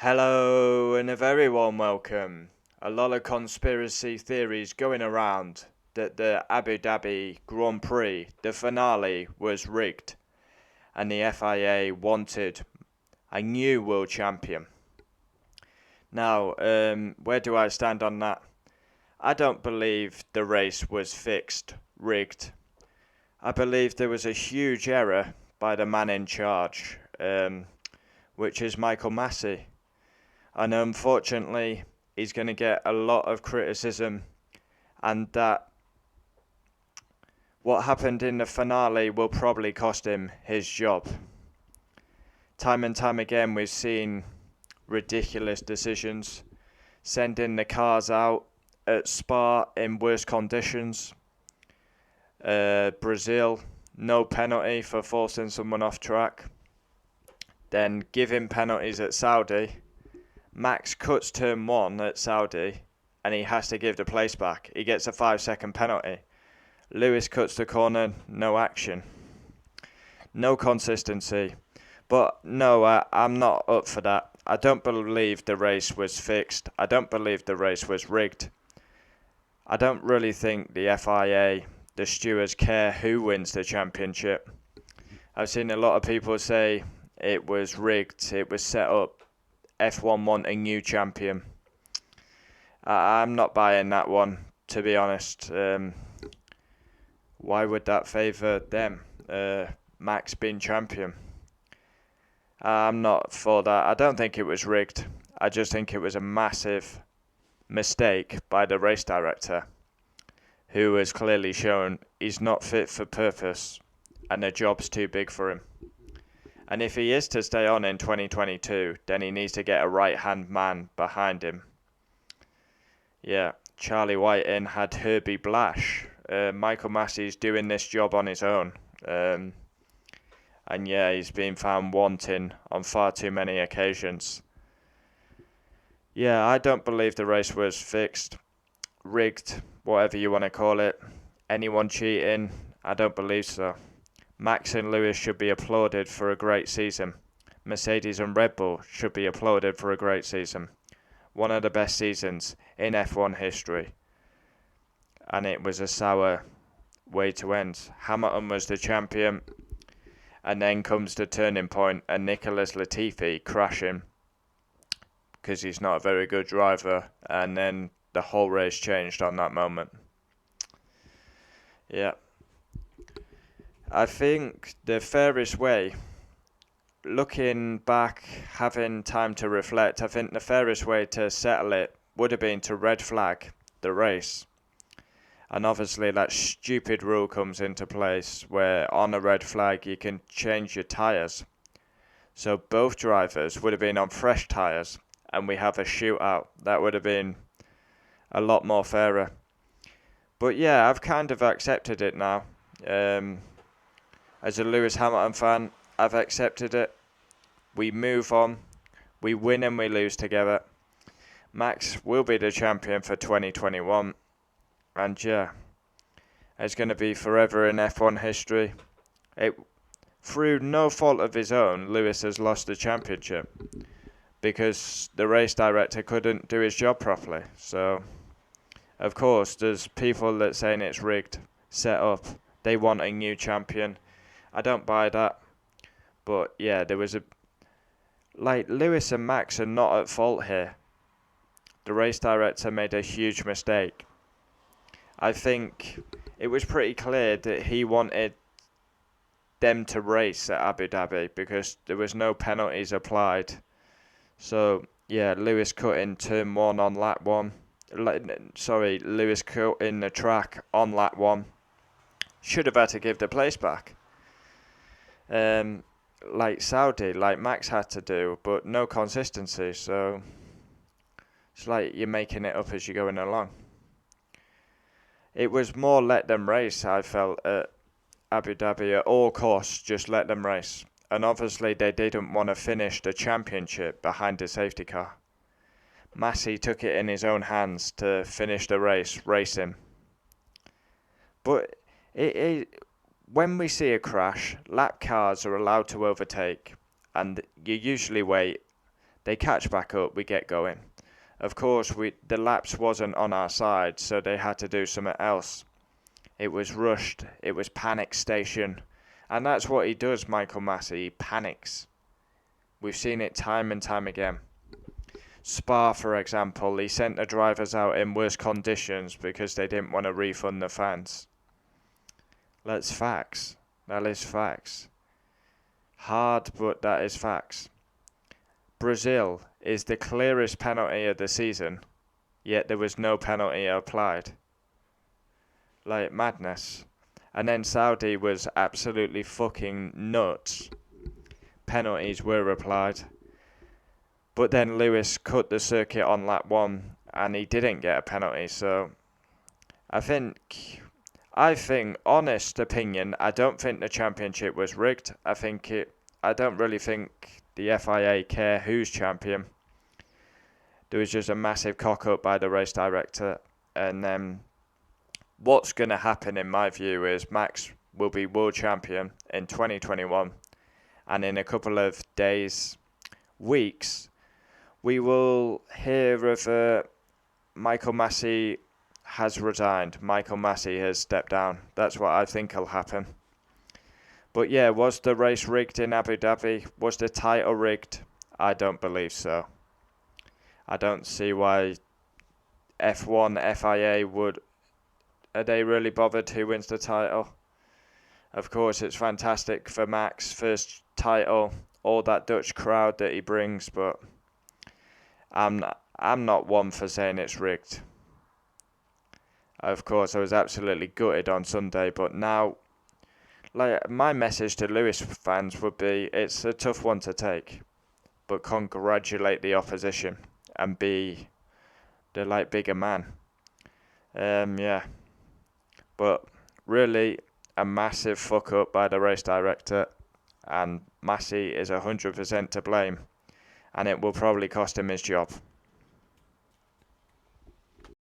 Hello and a very warm welcome. A lot of conspiracy theories going around that the Abu Dhabi Grand Prix, the finale, was rigged and the FIA wanted a new world champion. Now, where do I stand on that? I don't believe the race was fixed, rigged. I believe there was a huge error by the man in charge, which is Michael Massey. And unfortunately, he's going to get a lot of criticism, and that what happened in the finale will probably cost him his job. Time and time again, we've seen ridiculous decisions, sending the cars out at Spa in worse conditions. Brazil, no penalty for forcing someone off track. Then giving penalties at Saudi. Max cuts turn one at Saudi and he has to give the place back. He gets a 5-second penalty. Lewis cuts the corner, no action. No consistency. But no, I'm not up for that. I don't believe the race was fixed. I don't believe the race was rigged. I don't really think the FIA, the stewards, care who wins the championship. I've seen a lot of people say it was rigged, it was set up. F1 want a new champion. I'm not buying that one, to be honest. Why would that favour them? Max being champion. I'm not for that. I don't think it was rigged. I just think it was a massive mistake by the race director, who has clearly shown he's not fit for purpose and the job's too big for him. And if he is to stay on in 2022, then he needs to get a right-hand man behind him. Yeah, Charlie Whiting had Herbie Blash. Michael Massey's doing this job on his own. And yeah, he's been found wanting on far too many occasions. Yeah, I don't believe the race was fixed, rigged, whatever you want to call it. Anyone cheating? I don't believe so. Max and Lewis should be applauded for a great season. Mercedes and Red Bull should be applauded for a great season. One of the best seasons in F1 history. And it was a sour way to end. Hamilton was the champion. And then comes the turning point and Nicholas Latifi crashing because he's not a very good driver. And then the whole race changed on that moment. Yeah. I think the fairest way, looking back, having time to reflect, I think the fairest way to settle it would have been to red flag the race. And obviously that stupid rule comes into place where on a red flag you can change your tyres. So both drivers would have been on fresh tyres and we have a shootout. That would have been a lot more fairer. But yeah, I've kind of accepted it now. As a Lewis Hamilton fan, I've accepted it. We move on. We win and we lose together. Max will be the champion for 2021. And yeah, it's going to be forever in F1 history. Through no fault of his own, Lewis has lost the championship because the race director couldn't do his job properly. So, of course, there's people that saying it's rigged, set up. They want a new champion. I don't buy that. But yeah, there was Lewis and Max are not at fault here. The race director made a huge mistake. I think it was pretty clear that he wanted them to race at Abu Dhabi because there was no penalties applied. So yeah, Lewis cut in turn one on lap one. Lewis cut in the track on lap one. Should have had to give the place back. Like Saudi, like Max had to do, but no consistency. So it's like you're making it up as you're going along. It was more let them race, I felt, at Abu Dhabi at all costs, just let them race. And obviously they didn't want to finish the championship behind the safety car. Massey took it in his own hands to finish the race, racing. But when we see a crash, lap cars are allowed to overtake, and you usually wait They catch back up, we get going. Of course, the laps wasn't on our side, so they had to do something else. It was rushed, it was panic station, and that's what he does, Michael Masi, he panics. We've seen it time and time again. Spa, for example, he sent the drivers out in worse conditions because they didn't want to refund the fans. That's facts. That is facts. Hard, but that is facts. Brazil is the clearest penalty of the season, yet there was no penalty applied. Like madness. And then Saudi was absolutely fucking nuts. Penalties were applied. But then Lewis cut the circuit on lap 1 and he didn't get a penalty. So I think, honest opinion, I don't think the championship was rigged. I don't really think the FIA care who's champion. There was just a massive cock up by the race director. And then what's going to happen, in my view, is Max will be world champion in 2021. And in a couple of days, weeks, we will hear of Michael Masi has resigned. Michael Masi has stepped down. That's what I think will happen. But yeah, was the race rigged in Abu Dhabi? Was the title rigged? I don't believe so. I don't see why F1, FIA would... Are they really bothered who wins the title? Of course, it's fantastic for Max, first title, all that Dutch crowd that he brings, but I'm not one for saying it's rigged. Of course, I was absolutely gutted on Sunday, but now, like, my message to Lewis fans would be, it's a tough one to take, but congratulate the opposition and be the bigger man. Yeah, but really a massive fuck up by the race director, and Masi is 100% to blame, and it will probably cost him his job.